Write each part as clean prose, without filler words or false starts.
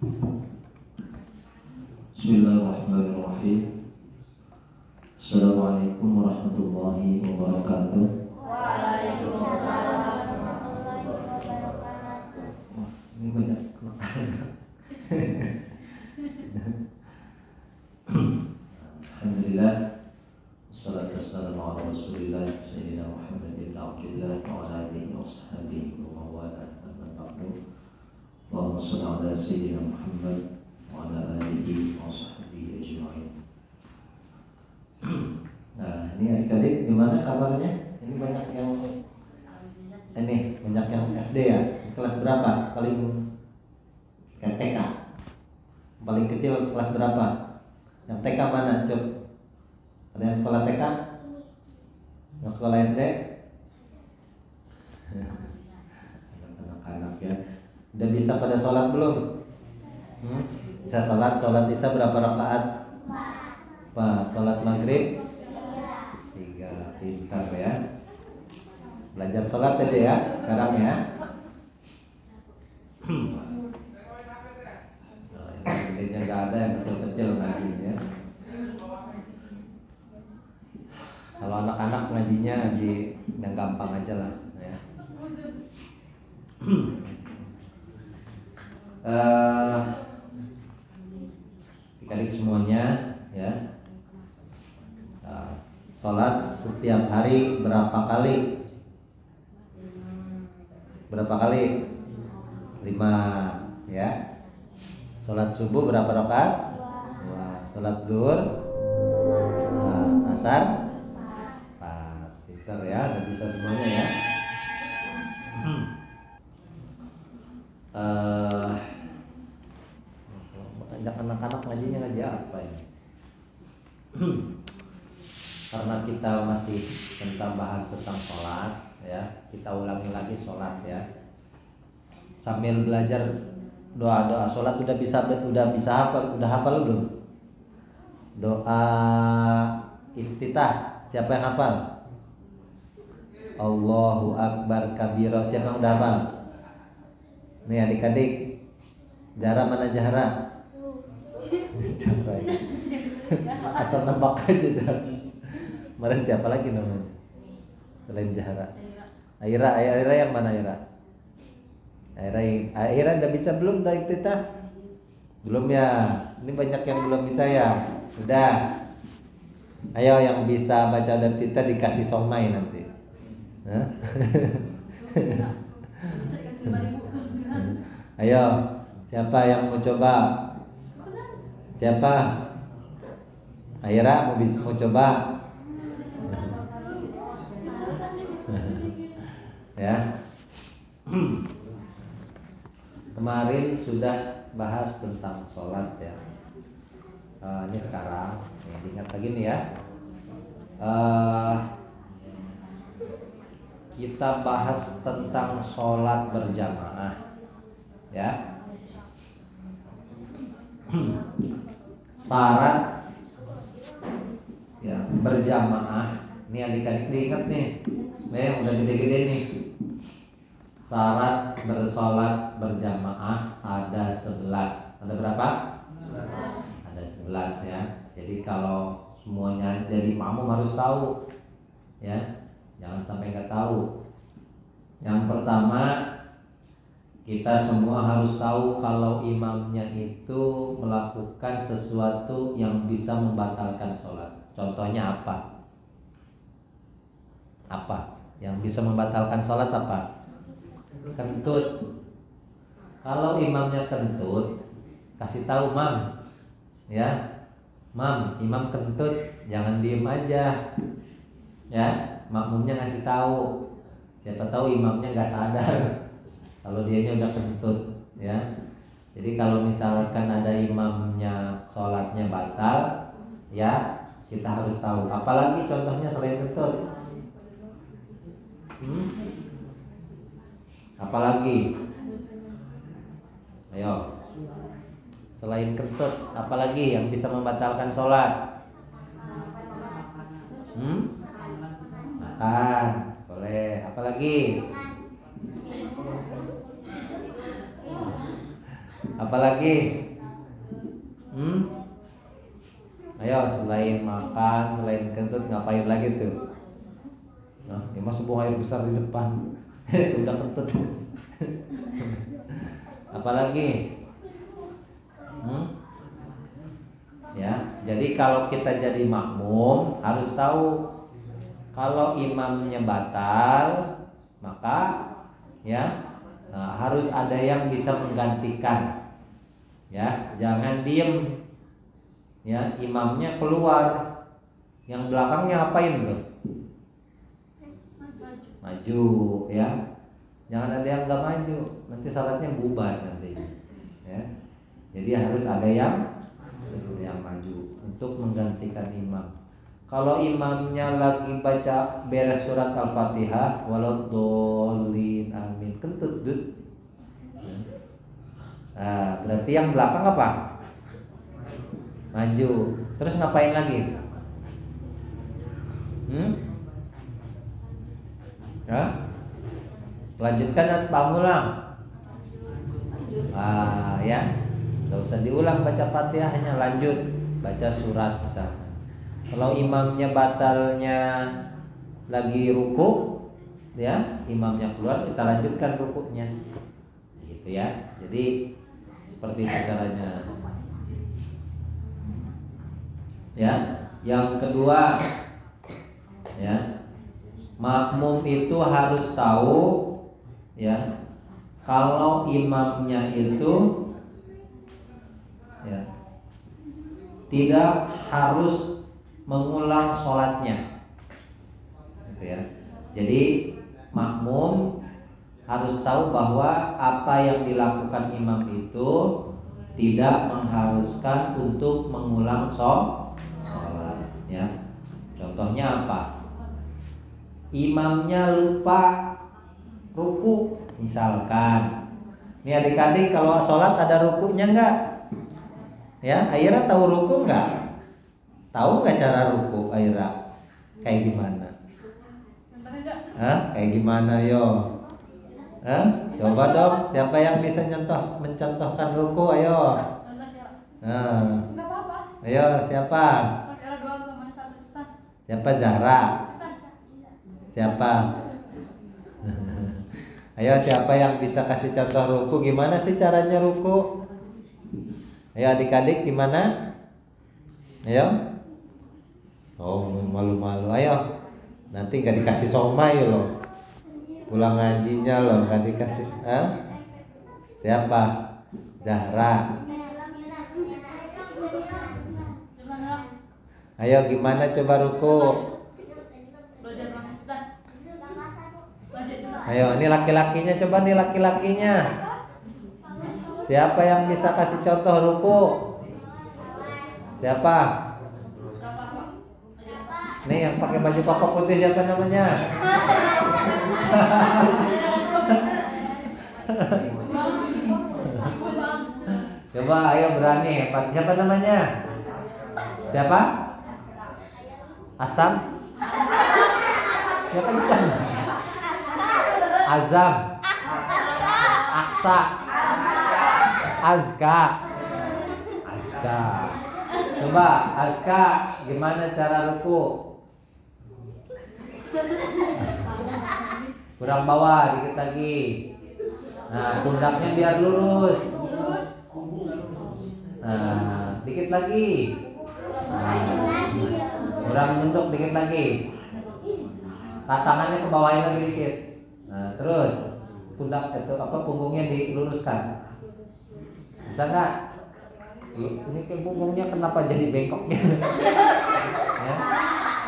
Bismillahirrahmanirrahim. Assalamualaikum warahmatullahi wabarakatuh. Waalaikumsalam warahmatullahi wabarakatuh. Ini banyak. Alhamdulillah. Wassalatu wassalamu ala Rasulillah Sayyidina Muhammad ibn Abdullah wa ala alihi wa sahbihi wa wala amma ba'du. Allahumma shalli ala Sayyidina Muhammad wa ala alihi wa sahbihi ajma'in. Nah, ini adik-adik gimana kabarnya? Ini banyak yang SD ya. Kelas berapa? Paling TK. Paling kecil kelas berapa? Yang TK mana? Coba. Ada yang sekolah TK? Yang sekolah SD? Anak-anak ya. Udah bisa pada sholat belum? Bisa sholat isya berapa rakaat? 4. Sholat maghrib? 3. Pintar ya. Belajar sholat aja ya sekarang ya. Intinya nggak ada yang kecil-kecil ngajinya. Kalau anak-anak ngajinya ngaji yang gampang aja lah ya. Adik-adik semuanya ya. Sholat setiap hari berapa kali? Berapa kali? 5 ya. Sholat subuh berapa rakaat? 2. Sholat zuhur, asar 4. Pintar ya, udah bisa semuanya ya. Ajak anak-anak ngajinya ngaji apa ini? Karena kita masih bahas tentang sholat ya, kita ulangi lagi sholat ya. Sambil belajar doa-doa sholat udah hafal belum? Doa iftitah siapa yang hafal? Allahu Akbar kabira, siapa yang udah hafal? Nih adik-adik, Zahra mana Zahra? Zahra ya. Asal nebak aja Zahra. Kemarin siapa lagi namanya selain Zahra? Aira yang mana Aira? Aira udah bisa belum doa iftitah? Belum ya. Ini banyak yang belum bisa ya. Udah. Ayo yang bisa baca doa iftitah dikasih somai nanti. Ayo, siapa yang mau coba? Siapa? Aira mau coba? Ya. Kemarin sudah bahas tentang sholat ya. Ini sekarang ingat lagi nih ya. Kita bahas tentang sholat berjamaah ya. Syarat ya berjamaah. Ini adik-adik diingat nih. Udah gede-gede nih. Syarat bersolat berjamaah ada 11. Ada berapa? 11. Ada 11 ya. Jadi kalau semuanya jadi makmum harus tahu ya. Jangan sampai nggak tahu. Yang pertama, kita semua harus tahu kalau imamnya itu melakukan sesuatu yang bisa membatalkan sholat. Contohnya apa? Apa? Yang bisa membatalkan sholat apa? Kentut. Kalau imamnya kentut, kasih tahu mam, ya, mam, imam kentut, jangan diem aja, ya, makmumnya ngasih tahu. Siapa tahu imamnya nggak sadar kalau dianya udah kentut, ya. Jadi kalau misalkan ada imamnya sholatnya batal, ya kita harus tahu. Apalagi contohnya selain kentut. Apalagi? Ayo. Selain kentut, apalagi yang bisa membatalkan sholat? Makan, boleh. Apalagi? Apalagi? Ayo, selain makan, selain kentut ngapain lagi tuh? Nah, ya masa buang air besar di depan. Udah kentut. Apalagi? Ya, jadi kalau kita jadi makmum harus tahu kalau imamnya batal, maka ya harus ada yang bisa menggantikan. Ya, jangan diem. Ya, imamnya keluar, yang belakangnya apain tuh? Maju, ya. Jangan ada yang nggak maju, nanti salatnya bubar nanti. Ya, jadi harus ada yang maju untuk menggantikan imam. Kalau imamnya lagi baca beres surat Al-Fatihah, waladhdallin amin, kentut dud. Nah, berarti yang belakang apa? Maju. Terus ngapain lagi? Lanjutkan atau ulang? Ya, nggak usah diulang baca Fatihahnya, lanjut baca surat misalkan. Kalau imamnya batalnya lagi ruku, ya imamnya keluar, kita lanjutkan rukuknya, gitu ya. Jadi seperti itu caranya. Ya, yang kedua, ya makmum itu harus tahu, ya kalau imamnya itu ya tidak harus mengulang sholatnya, gitu ya. Jadi makmum harus tahu bahwa apa yang dilakukan imam itu tidak mengharuskan untuk mengulang sholat, ya. Contohnya apa? Imamnya lupa ruku, misalkan. Nih adik-adik, kalau sholat ada rukunya enggak? Ya, Aira tahu ruku enggak? Tahu enggak cara ruku Aira? Kayak gimana? Kayak gimana yo? Coba dong, siapa yang bisa mencontohkan ruku? Ayo. Ayo, siapa? Siapa Zahra? Siapa? Ayo, siapa yang bisa kasih contoh ruku? Gimana sih caranya ruku? Ayo adik-adik, gimana? Ayo. Oh, malu-malu. Ayo. Nanti gak dikasih somai loh. Pulang ngajinya loh gak dikasih. Siapa? Zahra. Ayo, gimana coba ruku? Ayo, ini laki-lakinya, coba nih laki-lakinya. Siapa yang bisa kasih contoh ruku? Siapa? Nih yang pakai baju koko putih siapa namanya? Coba ayo berani. Siapa namanya? Siapa? Asam? Ya kencang. Azam. Aksa. Azka. Coba Azka, gimana cara ruku? Kurang bawah dikit lagi. Nah, pundaknya biar lurus. Nah, dikit lagi. Kurang bentuk dikit lagi. Tangannya ke bawahin lagi dikit. Nah, terus pundak itu punggungnya diluruskan. Bisa nggak? Ini ke punggungnya kenapa jadi bengkoknya?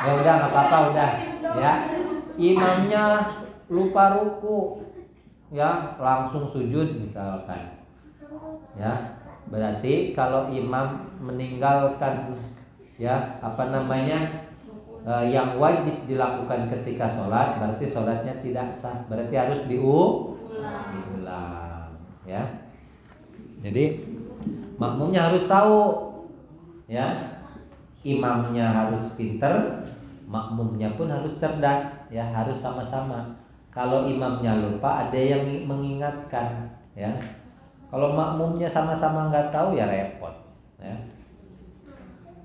Ya udah nggak apa-apa udah. Ya, imamnya lupa ruku, ya langsung sujud misalkan. Ya, berarti kalau imam meninggalkan yang wajib dilakukan ketika sholat, berarti sholatnya tidak sah, berarti harus diulang, ya. Jadi makmumnya harus tahu, ya, imamnya harus pinter, makmumnya pun harus cerdas, ya, harus sama-sama. Kalau imamnya lupa, ada yang mengingatkan, ya. Kalau makmumnya sama-sama nggak tahu ya repot. Ya.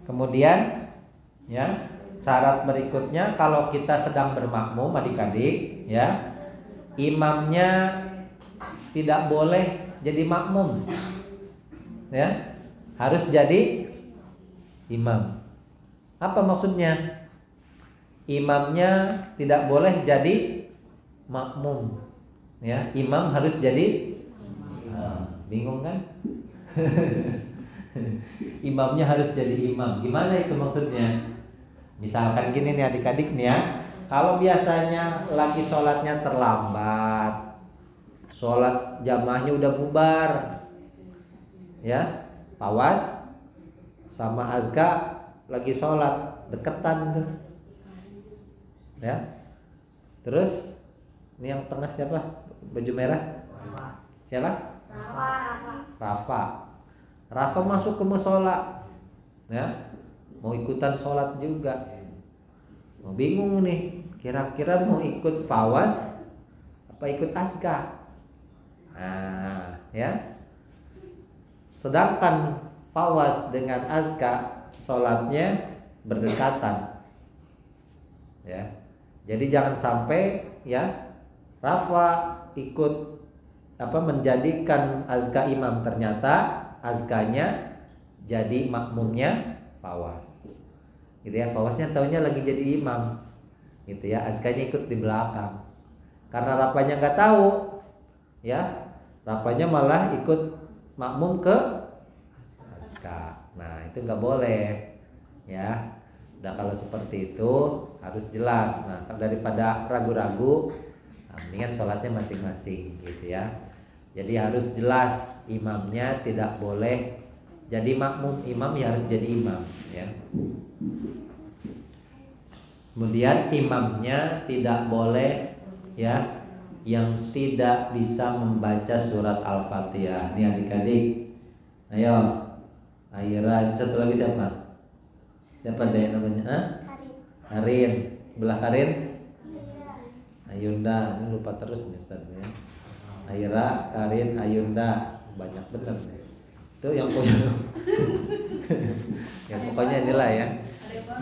Kemudian ya syarat berikutnya kalau kita sedang bermakmum adik-adik ya, imamnya tidak boleh jadi makmum. Ya. Harus jadi imam. Apa maksudnya? Imamnya tidak boleh jadi makmum. Ya, imam harus jadi bingung kan? Imamnya harus jadi imam. Gimana itu maksudnya? Misalkan gini nih adik-adik nih ya. Kalau biasanya lagi sholatnya terlambat, sholat jamaahnya udah bubar, ya, Fawas sama Azka lagi sholat deketan tuh, ya. Terus ini yang tengah siapa? Baju merah? Siapa? Rafa masuk ke musola, ya, mau ikutan sholat juga. Mau bingung nih, kira-kira mau ikut Fawas apa ikut Azka? Nah, ya. Sedangkan Fawas dengan Azka sholatnya berdekatan, ya. Jadi jangan sampai ya Rafa ikut menjadikan Azka imam, ternyata Azkanya jadi makmumnya Fawas, gitu ya. Fawasnya taunya lagi jadi imam, gitu ya. Azkanya ikut di belakang. Karena Rafanya nggak tahu, ya. Rafanya malah ikut makmum ke Azka. Nah itu nggak boleh, ya. Udah kalau seperti itu harus jelas. Nah daripada ragu-ragu, mendingan sholatnya masing-masing, gitu ya. Jadi harus jelas, imamnya tidak boleh jadi makmum, imam ya harus jadi imam, ya. Kemudian imamnya tidak boleh ya yang tidak bisa membaca surat Al-Fatihah. Ini adik-adik, ayo, Aira, satu lagi siapa? Siapa deh namanya? Karin. Belah Karin? Ayunda. Ini lupa terus nih Ustaz ya. Aira, Karin, Ayunda, banyak bener nih. Itu yang punya. Ya pokoknya inilah ya.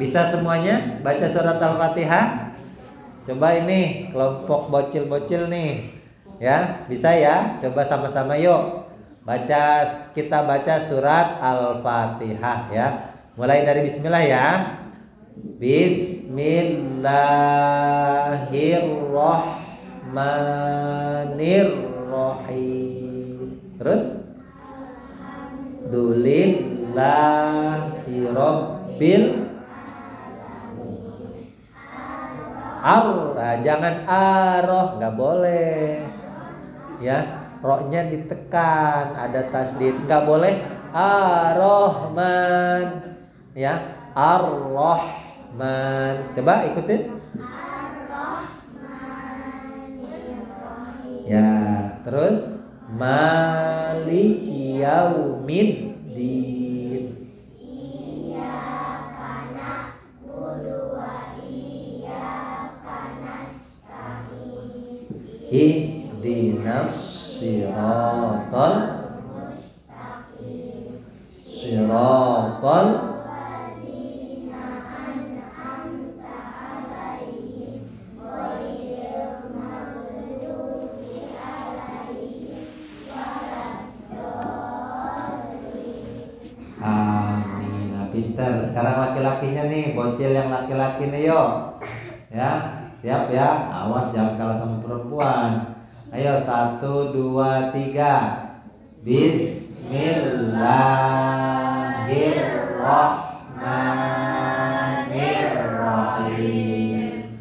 Bisa semuanya baca surat Al-Fatihah? Coba ini kelompok bocil-bocil nih, ya bisa ya? Coba sama-sama yuk kita baca surat Al-Fatihah ya. Mulai dari Bismillah ya. Bismillahirrahmanirrahim. Terus Alhamdulillahirabbil jangan aroh, nggak boleh ya, roknya ditekan, ada tasdid, nggak boleh ar-Rahman ya, ar-Rahman. Coba ikutin ya. Terus Maliki Yaumiddin. Ihdinas siratal ladzina an'amta 'alaihim ghairil maghdubi 'alaihim waladdallin. Amin. Nah, pinter. Sekarang laki-lakinya nih, bocil yang laki-laki nih yuk. Ya. Siap ya, awas jangan kalah sama perempuan. Ayo 1, 2, 3. Bismillahirrahmanirrahim.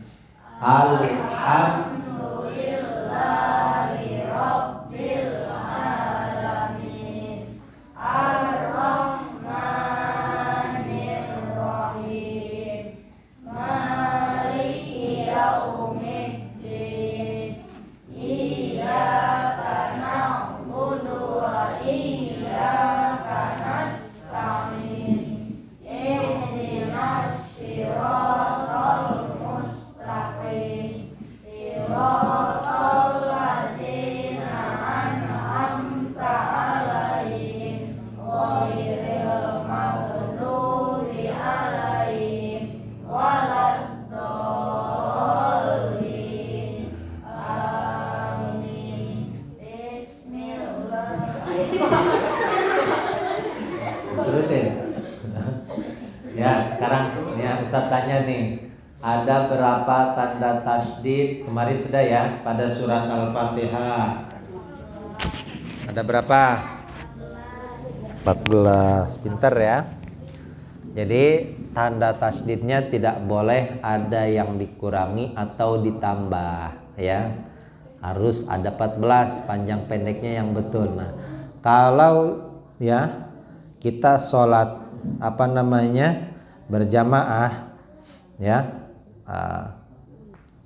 Alhamdulillahirabbil alamin. Ar-Rahmanirrahim. Maliki yaumiddin. Iyyaka na'budu wa iyyaka Ustaz tanya nih, ada berapa tanda tasydid? Kemarin sudah ya pada surat Al-Fatihah. Ada berapa? 14. Pinter ya. Jadi tanda tasydidnya tidak boleh ada yang dikurangi atau ditambah ya. Harus ada 14, panjang pendeknya yang betul. Nah, kalau ya kita sholat berjamaah ya,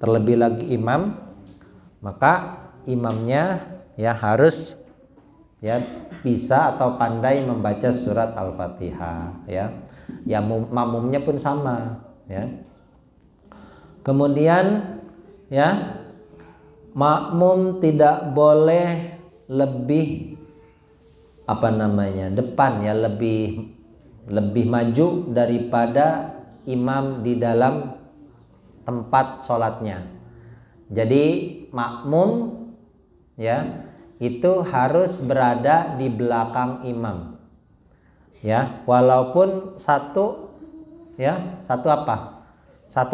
terlebih lagi imam, maka imamnya ya harus ya bisa atau pandai membaca surat Al-Fatihah ya. Ya makmumnya pun sama ya. Kemudian ya, makmum tidak boleh lebih depan ya, lebih maju daripada imam di dalam tempat sholatnya. Jadi makmum ya itu harus berada di belakang imam ya, walaupun satu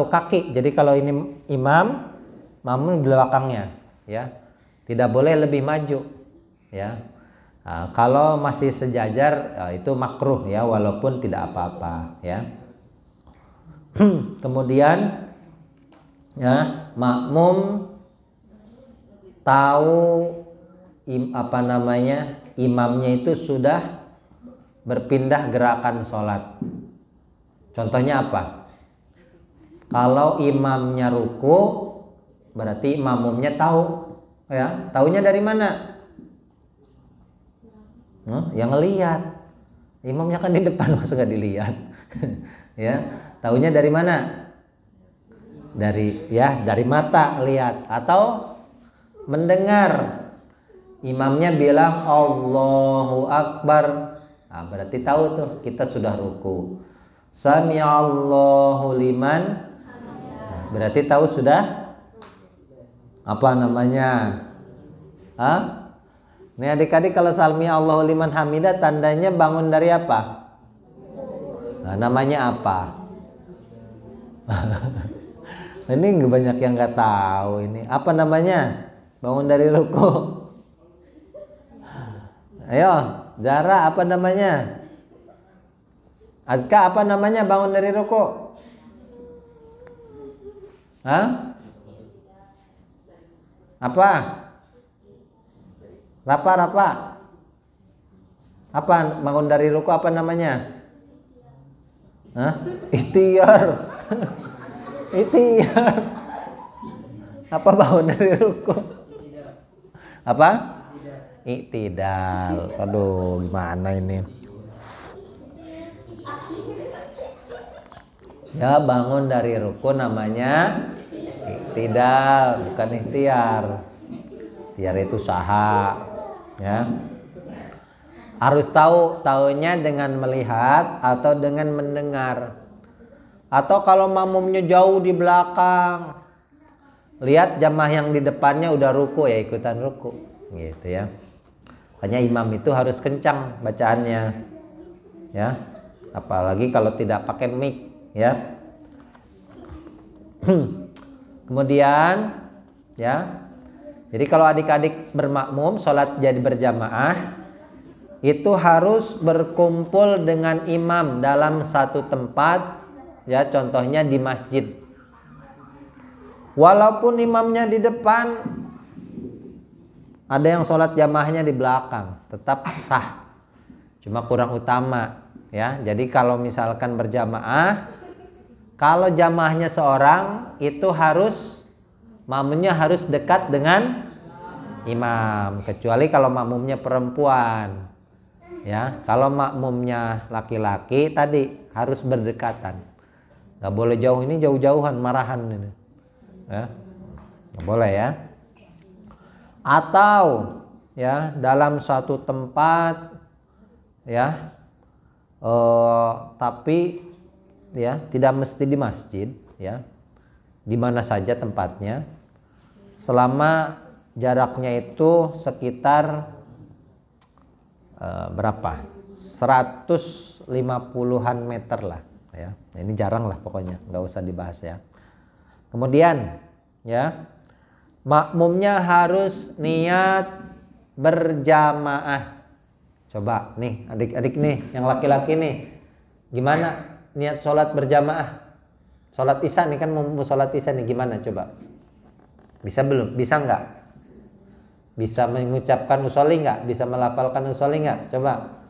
kaki. Jadi kalau ini imam, makmum di belakangnya ya, tidak boleh lebih maju ya. Nah, kalau masih sejajar itu makruh ya, walaupun tidak apa-apa ya. Kemudian ya, makmum tahu imamnya itu sudah berpindah gerakan sholat. Contohnya apa? Kalau imamnya ruku, berarti makmumnya tahu ya. Taunya dari mana? Yang ngelihat. Imamnya kan di depan, masa nggak dilihat? Ya, taunya dari mana? Dari mata lihat atau mendengar. Imamnya bilang Allahu Akbar. Nah, berarti tahu tuh kita sudah ruku. Sami'allahu liman. Nah, berarti tahu sudah Ini adik-adik, kalau Sami'allahu liman hamidah tandanya bangun dari apa? Nah, namanya apa? Ini banyak yang nggak tahu ini. Apa namanya? Bangun dari ruku. Ayo, Zara, apa namanya? Azka, apa namanya bangun dari ruku? Hah? Apa? Rapa. Apa bangun dari ruku apa namanya? Hah? Ikhtiar. Ikhtiar. Apa bangun dari ruku? Apa? Iktidal. Aduh, gimana ini? Ya, bangun dari ruku namanya iktidal, bukan ikhtiar. Ikhtiar itu saha. Ya, harus taunya dengan melihat atau dengan mendengar. Atau kalau makmumnya jauh di belakang, lihat jamaah yang di depannya udah ruku, ya ikutan ruku, gitu ya. Makanya imam itu harus kencang bacaannya, ya. Apalagi kalau tidak pakai mic, ya. Kemudian, ya. Jadi kalau adik-adik bermakmum sholat jadi berjamaah, itu harus berkumpul dengan imam dalam satu tempat, ya, contohnya di masjid. Walaupun imamnya di depan, ada yang sholat jamaahnya di belakang, tetap sah, cuma kurang utama, ya. Jadi kalau misalkan berjamaah, kalau jamaahnya seorang, itu makmumnya harus dekat dengan imam, kecuali kalau makmumnya perempuan, ya. Kalau makmumnya laki-laki tadi harus berdekatan, nggak boleh jauh, ini jauh-jauhan marahan ini, ya, nggak boleh ya. Atau ya dalam suatu tempat, ya, tapi ya tidak mesti di masjid, ya, di mana saja tempatnya, selama jaraknya itu sekitar berapa? 150-an meter lah, ya. Ini jarang lah pokoknya, nggak usah dibahas ya. Kemudian ya, makmumnya harus niat berjamaah. Coba nih adik-adik nih yang laki-laki nih, gimana niat sholat berjamaah? Sholat isya nih kan, mau sholat isya nih, gimana coba? Bisa belum? Bisa nggak? Bisa mengucapkan usolli nggak? Bisa melafalkan usolli nggak? Coba.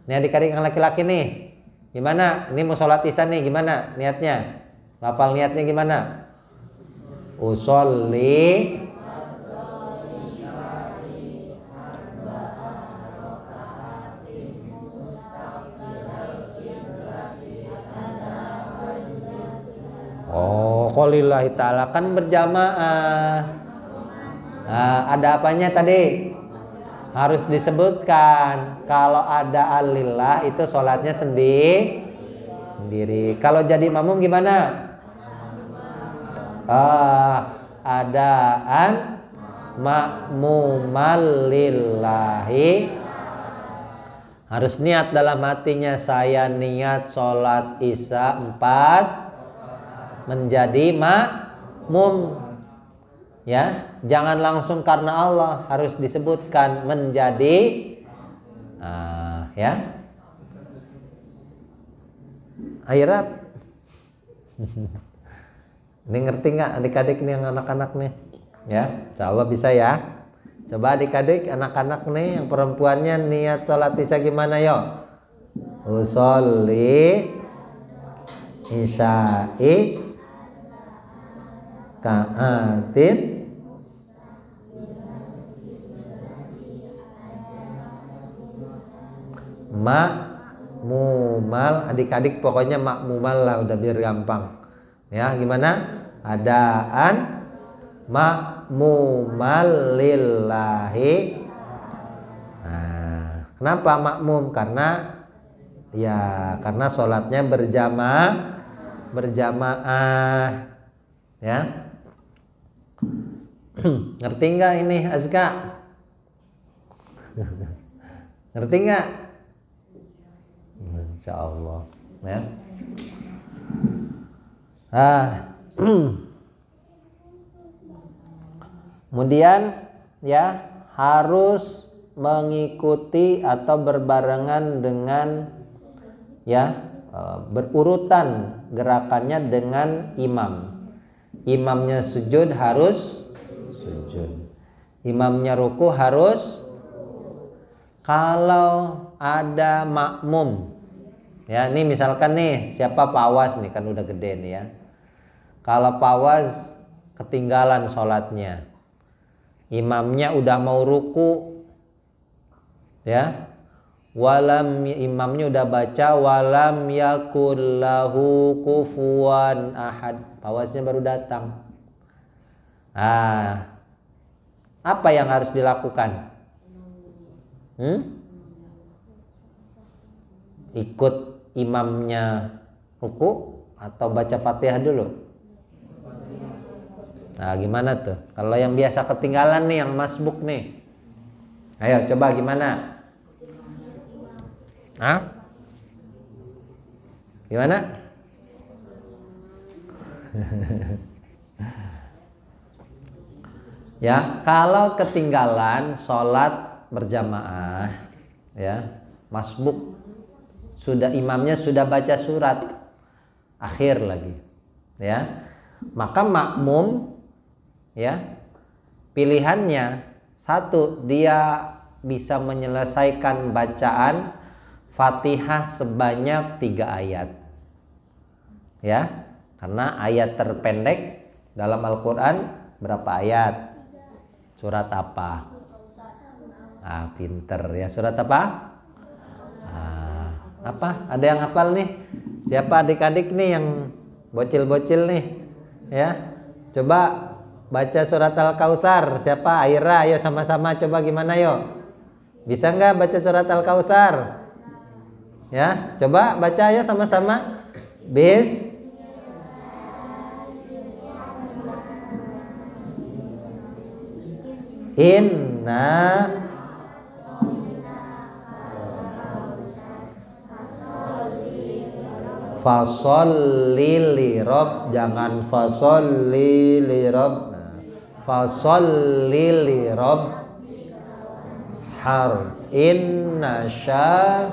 Ini adik-adik yang laki-laki nih, gimana? Ini mau sholat isya nih, gimana niatnya? Lafal niatnya gimana? Usolli Qolillahi ta'ala, kan berjamaah. Nah, ada apanya tadi? Harus disebutkan. Kalau ada alillah itu sholatnya sendiri. Kalau jadi makmum gimana? Adaan makmumal lillahi. Harus niat dalam hatinya, saya niat sholat isya 4 menjadi makmum, ya, jangan langsung karena Allah, harus disebutkan menjadi, ya. Akhirnya, ini ngerti nggak adik-adik nih yang anak-anak nih, ya, insya Allah bisa ya. Coba adik-adik anak-anak nih yang perempuannya niat sholat isya gimana yo? Usolli isya'i ka'atin makmumal. Adik-adik pokoknya makmumal lah, udah biar gampang ya. Gimana? Adaan makmumal lillahi. Nah, kenapa makmum? Karena sholatnya berjamaah ya. Ngerti nggak ini Azka? Ngerti nggak? Insya Allah ya. Kemudian ya, harus mengikuti atau berbarengan dengan ya, berurutan gerakannya dengan imam. Imamnya sujud harus sujud, imamnya ruku harus. Kalau ada makmum ya, ini misalkan nih siapa Fawaz nih, kan udah gede nih ya. Kalau Fawaz ketinggalan sholatnya, imamnya udah mau ruku ya, imamnya udah baca walam yakul lahu kufuwan ahad, Fawaznya baru datang. Apa yang harus dilakukan? Ikut imamnya ruku atau baca Fatihah dulu? Nah, gimana tuh? Kalau yang biasa ketinggalan nih, yang masbuk nih, ayo coba gimana? Gimana? Ya, kalau ketinggalan sholat berjamaah ya, masbuk, sudah imamnya sudah baca surat akhir lagi ya, maka makmum ya, pilihannya satu, dia bisa menyelesaikan bacaan Fatihah sebanyak 3 ayat ya, karena ayat terpendek dalam Al-Quran berapa ayat? Surat apa? Pinter ya, surat apa? Apa? Ada yang hafal nih? Siapa adik-adik nih yang bocil-bocil nih ya? Coba baca surat Al-Kautsar. Siapa? Aira, ayo sama-sama coba gimana yuk? Bisa nggak baca surat Al-Kautsar? Ya, coba baca ya sama-sama. Inna Fasholli li rob, jangan fasholli li rob. Fasholli li rob har inna sya.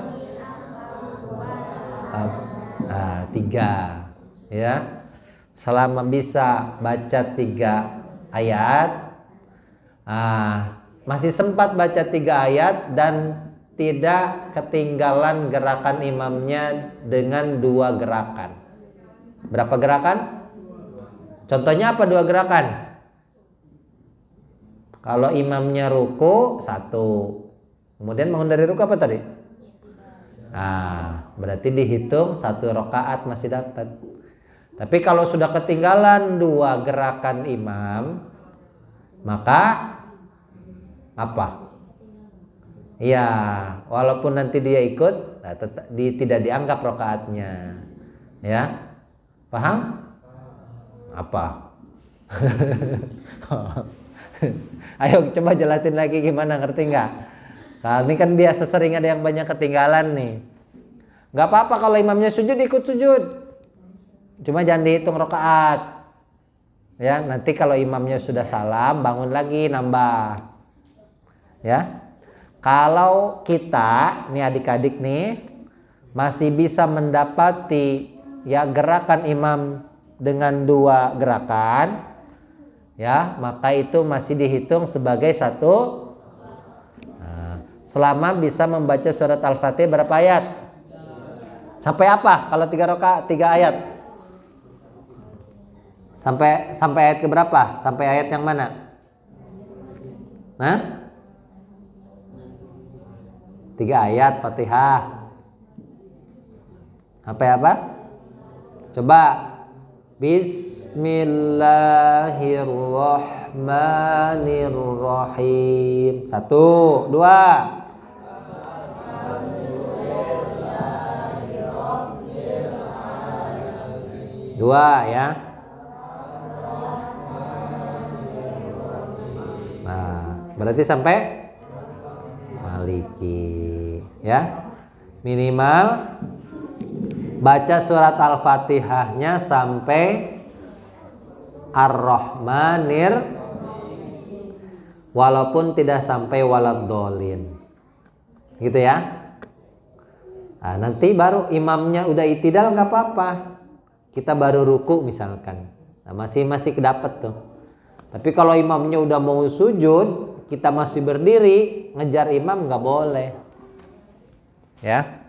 Tiga, ya. Selama bisa baca 3 ayat, masih sempat baca 3 ayat dan tidak ketinggalan gerakan imamnya dengan 2 gerakan. Berapa gerakan? Contohnya apa 2 gerakan? Kalau imamnya ruku 1, kemudian bangun dari ruku apa tadi? Berarti dihitung 1 rakaat masih dapat. Tapi kalau sudah ketinggalan 2 gerakan imam, maka apa? Ya, walaupun nanti dia ikut, tidak dianggap rakaatnya. Ya, paham? Apa? Ayo coba jelasin lagi gimana, ngerti nggak? Nah, ini kan biasa sering ada yang banyak ketinggalan nih. Nggak apa-apa kalau imamnya sujud ikut sujud, cuma jangan dihitung rakaat. Ya, nanti kalau imamnya sudah salam bangun lagi nambah. Ya, kalau kita nih adik-adik nih masih bisa mendapati ya gerakan imam dengan 2 gerakan, ya maka itu masih dihitung sebagai 1. Selama bisa membaca surat Al-Fatihah berapa ayat? Sampai apa? Kalau 3 rakaat 3 ayat. Sampai ayat ke berapa? Sampai ayat yang mana? 3 ayat Fatihah. Sampai apa? Coba. Bismillahirrahmanirrahim. 1, 2. Dua ya. Nah, berarti sampai Maliki ya. Minimal baca surat Al-Fatihahnya sampai Ar-Rahmanir, walaupun tidak sampai Waladhdallin. Gitu ya. Nah, nanti baru imamnya udah itidal nggak apa-apa. Kita baru ruku misalkan. Nah, masih kedapat tuh. Tapi kalau imamnya udah mau sujud, kita masih berdiri, ngejar imam nggak boleh. Ya.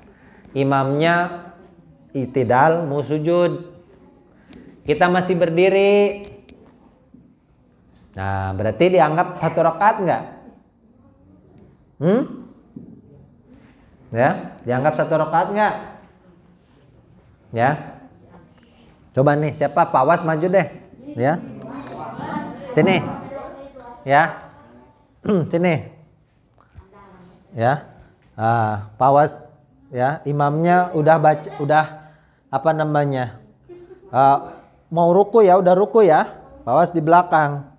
Imamnya itidal mau sujud, kita masih berdiri. Nah, berarti dianggap 1 rakaat nggak? Ya, dianggap 1 rakaat nggak? Ya. Coba nih, siapa? Pak Was maju deh, ya. Sini, ya. Sini, ya. Pak Was, ya. Imamnya udah baca, udah apa namanya? Mau ruku ya, udah ruku ya. Pak Was di belakang.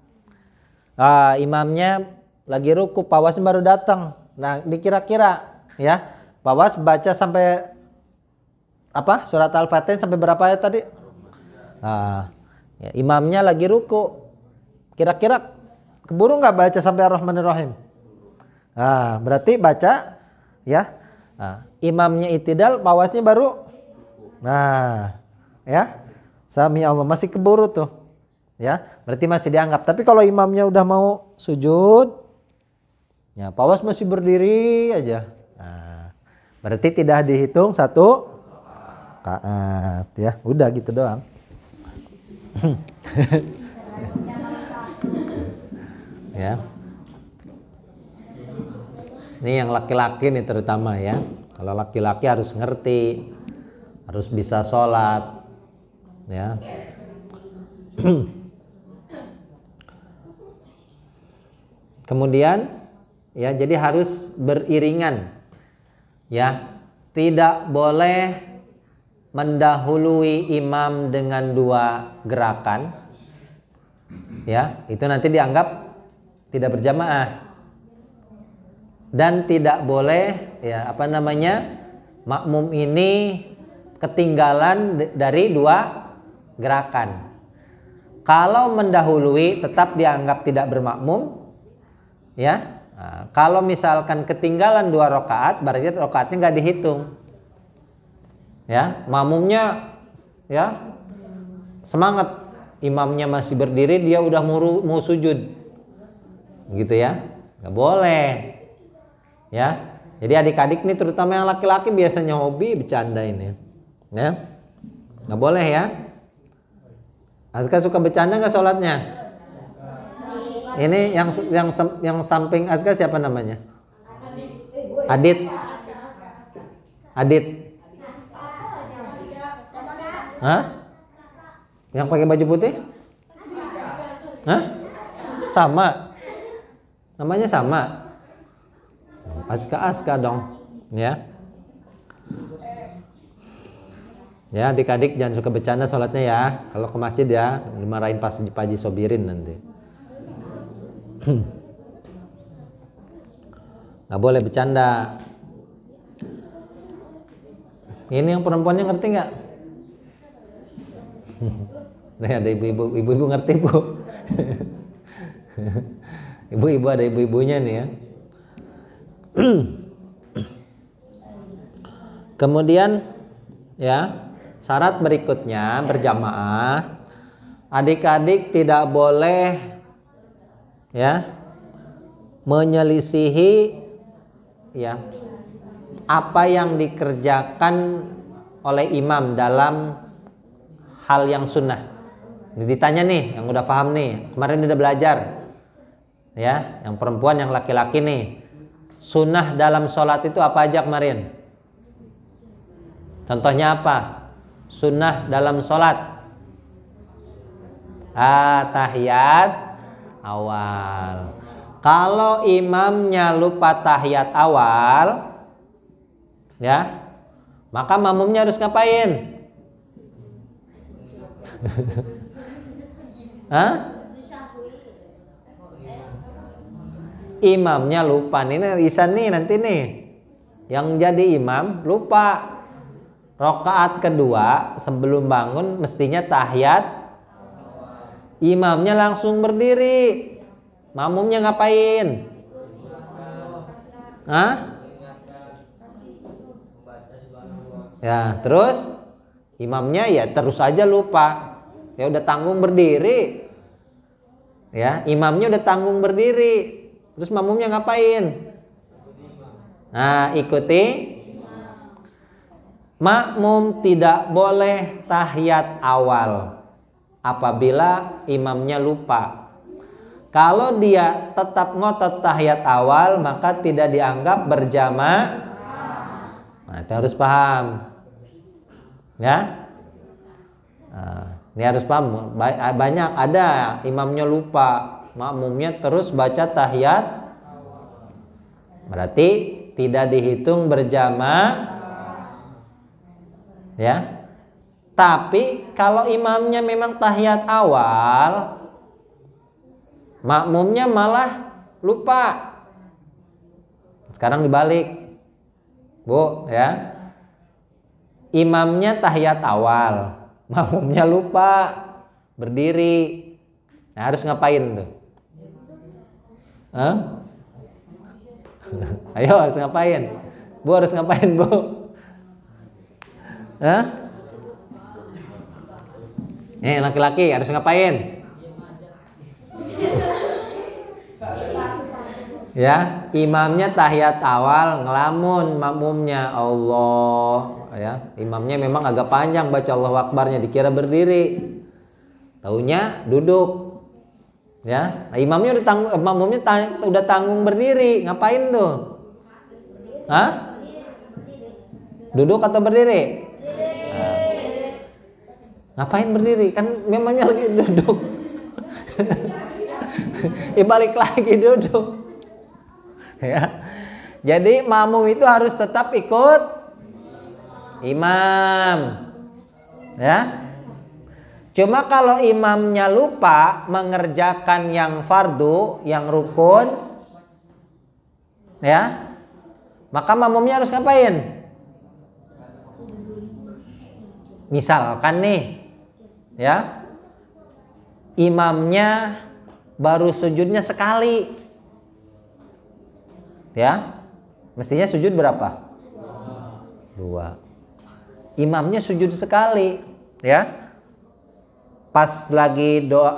Imamnya lagi ruku, Pak Was baru datang. Nah, dikira-kira, ya. Pak Was baca sampai apa? Surat Al-Fatihah sampai berapa ayat tadi? Ya, imamnya lagi ruku, kira-kira keburu nggak baca sampai Ar-Rahmanir-Rahim? Berarti baca ya. Imamnya itidal, pawasnya baru. Nah, ya, sami Allah masih keburu tuh, ya. Berarti masih dianggap. Tapi kalau imamnya udah mau sujud, ya, pawas masih berdiri aja. Berarti tidak dihitung 1 rakaat, ya. Udah gitu doang. Ya. Ini yang laki-laki nih terutama ya. Kalau laki-laki harus ngerti, harus bisa sholat, ya. Kemudian, ya, jadi harus beriringan, ya. Tidak boleh mendahului imam dengan 2 gerakan, ya. Itu nanti dianggap tidak berjamaah. Dan tidak boleh, ya, apa namanya, makmum ini ketinggalan dari 2 gerakan. Kalau mendahului tetap dianggap tidak bermakmum, ya. Nah, kalau misalkan ketinggalan 2 rakaat, berarti rakaatnya nggak dihitung. Ya, makmumnya ya semangat, imamnya masih berdiri, dia udah mau sujud, gitu ya, nggak boleh. Ya, jadi adik-adik nih, terutama yang laki-laki biasanya hobi bercanda ini, ya, nggak boleh ya. Azka suka bercanda nggak sholatnya? Ini yang samping Azka siapa namanya? Adit. Adit. Hah? Yang pakai baju putih? Hah? Sama. Namanya sama. Azka dong, ya. Ya, adik-adik jangan suka bercanda sholatnya ya. Kalau ke masjid ya, dimarahin Pak Haji Sobirin nanti. Nggak boleh bercanda. Ini yang perempuannya ngerti nggak? Ada ibu-ibu ngerti, Bu. Ibu-ibu ada ibu-ibunya nih ya. Kemudian ya, syarat berikutnya berjamaah. Adik-adik tidak boleh ya menyelisihi ya apa yang dikerjakan oleh imam dalam hal yang sunnah. Ditanya nih, yang udah paham nih, kemarin udah belajar ya, yang perempuan yang laki-laki nih, sunnah dalam sholat itu apa aja kemarin? Contohnya apa? Sunnah dalam sholat, tahiyat awal. Kalau imamnya lupa tahiyat awal, ya, maka makmumnya harus ngapain? Hah? Imamnya lupa nih, Isan nih nanti nih, yang jadi imam lupa. Rakaat kedua sebelum bangun mestinya tahiyat, imamnya langsung berdiri, makmumnya ngapain? Hah? Ya, terus imamnya ya terus aja lupa. Ya udah tanggung berdiri. Ya, imamnya udah tanggung berdiri. Terus makmumnya ngapain? Nah, ikuti. Makmum tidak boleh tahiyat awal apabila imamnya lupa. Kalau dia tetap ngotot tahiyat awal, maka tidak dianggap berjamaah. Nah, itu harus paham. Ya. Nah, ini harus paham. Banyak ada imamnya lupa, makmumnya terus baca tahiyat, berarti tidak dihitung berjamaah. Ya. Tapi kalau imamnya memang tahiyat awal, makmumnya malah lupa. Sekarang dibalik, Bu, ya. Imamnya tahiyat awal, makmumnya lupa berdiri. Nah, harus ngapain tuh? Hah? Ayo, harus ngapain? Bu, harus ngapain, Bu? Hah? Laki-laki harus ngapain? Ya, imamnya tahiyat awal ngelamun, makmumnya Allah, ya. Imamnya memang agak panjang baca Allahu Akbarnya, dikira berdiri. Taunya duduk. Ya, nah, imamnya udah tanggung, makmumnya udah tanggung berdiri. Ngapain tuh? Hah? Duduk atau berdiri? Nah, ngapain berdiri? Kan memangnya lagi duduk. Balik lagi duduk. Ya. Jadi makmum itu harus tetap ikut imam. Ya. Cuma kalau imamnya lupa mengerjakan yang fardu, yang rukun, ya, maka makmumnya harus ngapain? misalkan nih, ya, imamnya baru sujudnya sekali, ya, mestinya sujud berapa? 2. Imamnya sujud sekali, ya. Pas lagi doa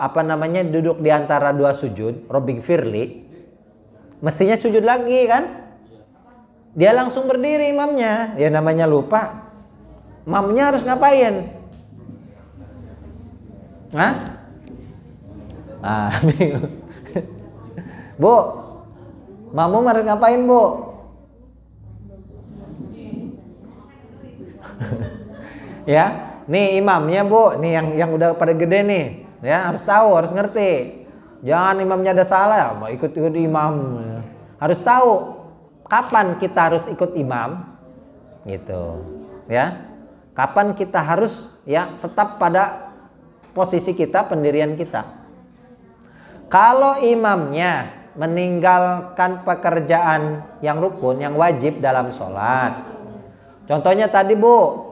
duduk di antara 2 sujud, Robbing Firly, mestinya sujud lagi kan? Dia langsung berdiri imamnya, ya namanya lupa. Imamnya harus ngapain? Hah? Bu, makmum harus ngapain, Bu? Ya, nih imamnya, Bu, nih yang udah pada gede nih, ya harus tahu, harus ngerti. Jangan imamnya ada salah, mau ikut-ikut imam. Harus tahu kapan kita harus ikut imam, gitu, ya. Kapan kita harus ya tetap pada posisi kita, pendirian kita. Kalau imamnya meninggalkan pekerjaan yang rukun, yang wajib dalam sholat. Contohnya tadi, Bu,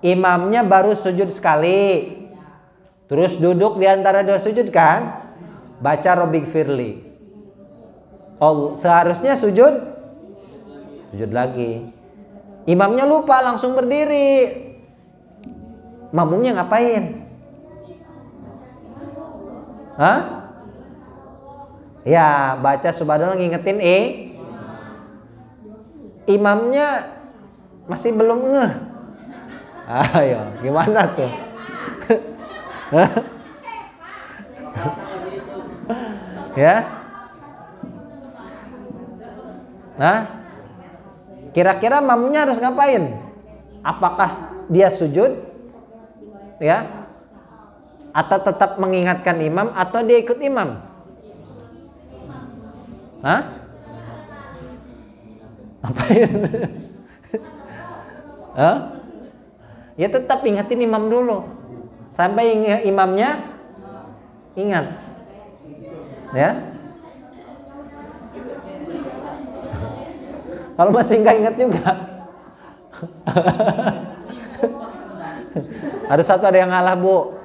imamnya baru sujud sekali, terus duduk di antara 2 sujud kan, baca Robbing Firly. Oh, seharusnya sujud lagi. Imamnya lupa, langsung berdiri. Makmumnya ngapain? Hah? Ya, baca subhanallah, ngingetin imamnya masih belum ngeh. Ayo, gimana tuh? Ya? Nah, kira-kira makmumnya harus ngapain? Apakah dia sujud? Ya? Atau tetap mengingatkan imam atau dia ikut imam? Hah? Ngapain? Hah? Ya tetap ingetin imam dulu sampai imamnya ingat, ya. Kalau masih nggak ingat juga, harus satu ada yang ngalah, Bu.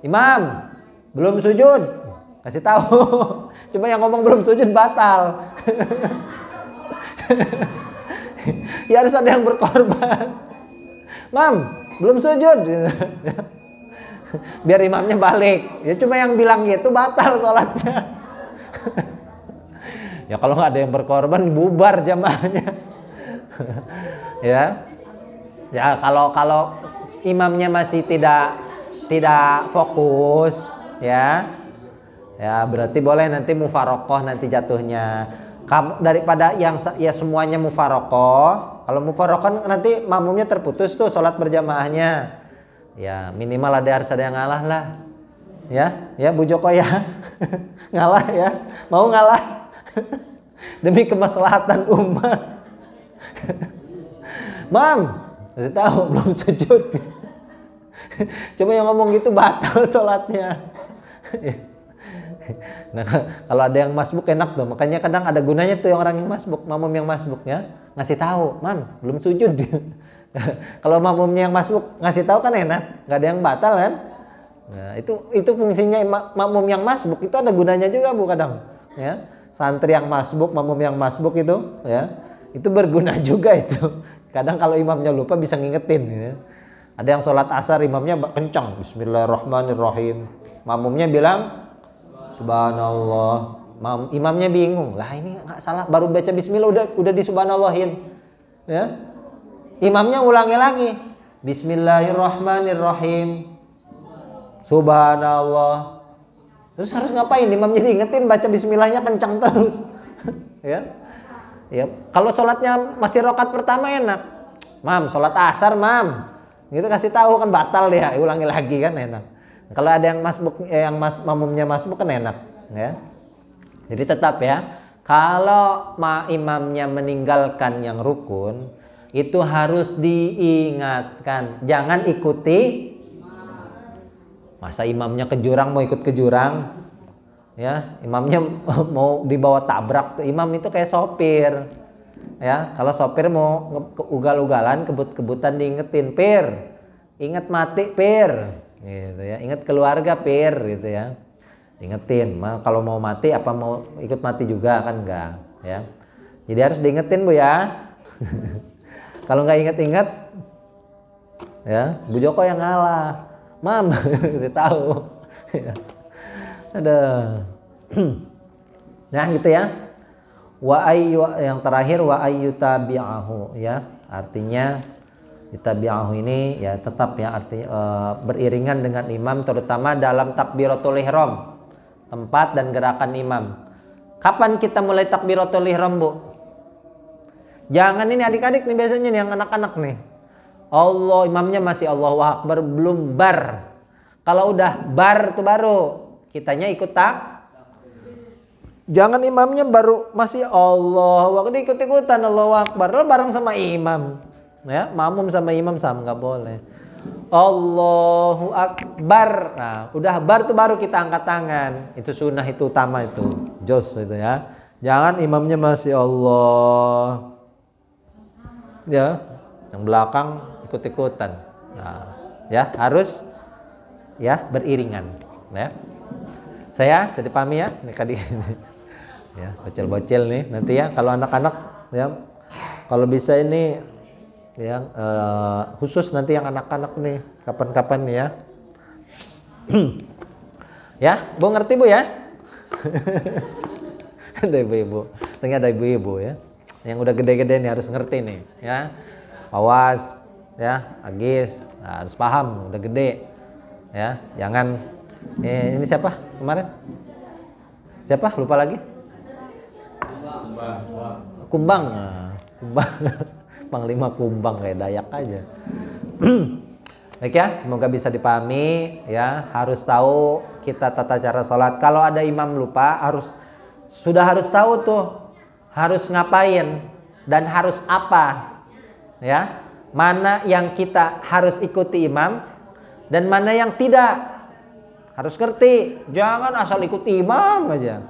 Imam belum sujud, kasih tahu. Cuma yang ngomong belum sujud batal. Ya harus ada yang berkorban. Mam, belum sujud. Biar imamnya balik. Ya cuma yang bilang gitu batal sholatnya. Ya kalau nggak ada yang berkorban bubar jamaahnya. Ya. Ya kalau imamnya masih tidak fokus, ya. Ya berarti boleh nanti mufarokoh nanti jatuhnya. Daripada yang ya semuanya mufarokoh. Kalau mufarokoh nanti makmumnya terputus tuh sholat berjamaahnya. Ya minimal harus ada yang ngalah lah. Ya Bu Joko ya. Ngalah ya. Mau ngalah. Demi kemaslahatan umat. Mam, kasih tahu belum sujud. Cuma yang ngomong gitu batal sholatnya. Nah kalau ada yang masbuk enak tuh, makanya kadang ada gunanya tuh yang orang yang masbuk, makmum yang masbuk ya ngasih tahu, Mam belum sujud. Kalau makmumnya yang masbuk ngasih tahu kan enak, nggak ada yang batal kan. Nah itu fungsinya makmum yang masbuk itu ada gunanya juga Bu kadang. Ya santri yang masbuk, makmum yang masbuk itu ya itu berguna juga itu. Kadang kalau imamnya lupa bisa ngingetin. Ya. Ada yang sholat asar imamnya kencang, Bismillahirrahmanirrahim. Makmumnya bilang Subhanallah. Imamnya bingung. Lah ini nggak salah, baru baca Bismillah udah di Subhanallahin. Ya. Imamnya ulangi lagi. Bismillahirrahmanirrahim. Subhanallah. Terus harus ngapain? Imamnya diingetin baca Bismillahnya kencang terus. Ya. Ya, kalau sholatnya masih rakaat pertama enak. Mam, sholat asar, Mam. Gitu kasih tahu kan batal dia, ulangi lagi kan enak. Kalau ada yang masbuk makmumnya masbuk kan enak, ya. Jadi tetap ya, kalau imamnya meninggalkan yang rukun, itu harus diingatkan. Jangan ikuti. Masa imamnya ke jurang mau ikut ke jurang? Ya, imamnya mau dibawa tabrak tuh. Imam itu kayak sopir. Ya, kalau sopir mau ugal-ugalan, kebut-kebutan diingetin, Pir. ingat mati pir, gitu ya. Ingat keluarga pir, gitu ya. Ingetin, kalau mau mati apa mau ikut mati juga kan enggak, ya. Jadi harus diingetin Bu ya. Kalau nggak inget-inget, ya Bu Joko yang ngalah, Mam, kasih tahu. Ada, nah gitu ya. Wa ayyu, yang terakhir wa ayyutabi'ahu, ya, artinya tabi'ahu ini ya tetap ya artinya beriringan dengan imam, terutama dalam takbiratul ihram, tempat dan gerakan imam. Kapan kita mulai takbiratul ihram Bu? Jangan ini adik-adik nih, biasanya nih yang anak-anak nih, Allah imamnya masih Allahu Akbar belum bar. Kalau udah bar tuh baru kitanya ikut tak. Jangan imamnya baru masih Allahu Akbar ikut-ikutan Allahu Akbar, lo bareng sama imam. Ya, makmum sama imam sama nggak boleh. Allahu Akbar. Nah, udah bar tuh baru kita angkat tangan. Itu sunnah, itu utama, itu jos itu ya. Jangan imamnya masih Allah. Ya, yang belakang ikut-ikutan. Nah, ya harus ya beriringan. Ya. Saya dipahami ya, nih tadi. Ya, bocil-bocil nih nanti ya, kalau anak-anak ya, kalau bisa ini yang khusus nanti yang anak-anak nih kapan-kapan nih ya. Ya, Bu ngerti Bu ya? Ada ibu-ibu, ternyata ada ibu-ibu ya, yang udah gede-gede nih harus ngerti nih ya. Awas ya, Agis, nah, harus paham, udah gede ya. Jangan ini siapa kemarin? Siapa? Lupa lagi. Kumbang. Nah, Kumbang. Panglima Kumbang kayak Dayak aja. Baik ya, semoga bisa dipahami ya. Harus tahu kita tata cara sholat. Kalau ada imam lupa, sudah harus tahu tuh harus ngapain dan harus apa ya. Mana yang kita harus ikuti imam dan mana yang tidak. Harus ngerti, jangan asal ikut imam aja.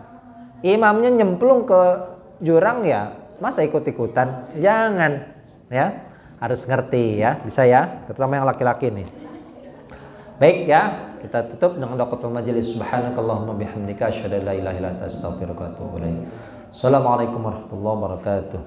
Imamnya nyemplung ke jurang ya, masa ikut-ikutan? Jangan ya, harus ngerti ya, bisa ya, terutama yang laki-laki nih. Baik ya, kita tutup dengan doa majelis. Subhanakallahumma bihamdika asyhadu an la ilaha illa anta astaghfiruka wa atubu ilaik. Assalamualaikum warahmatullahi wabarakatuh.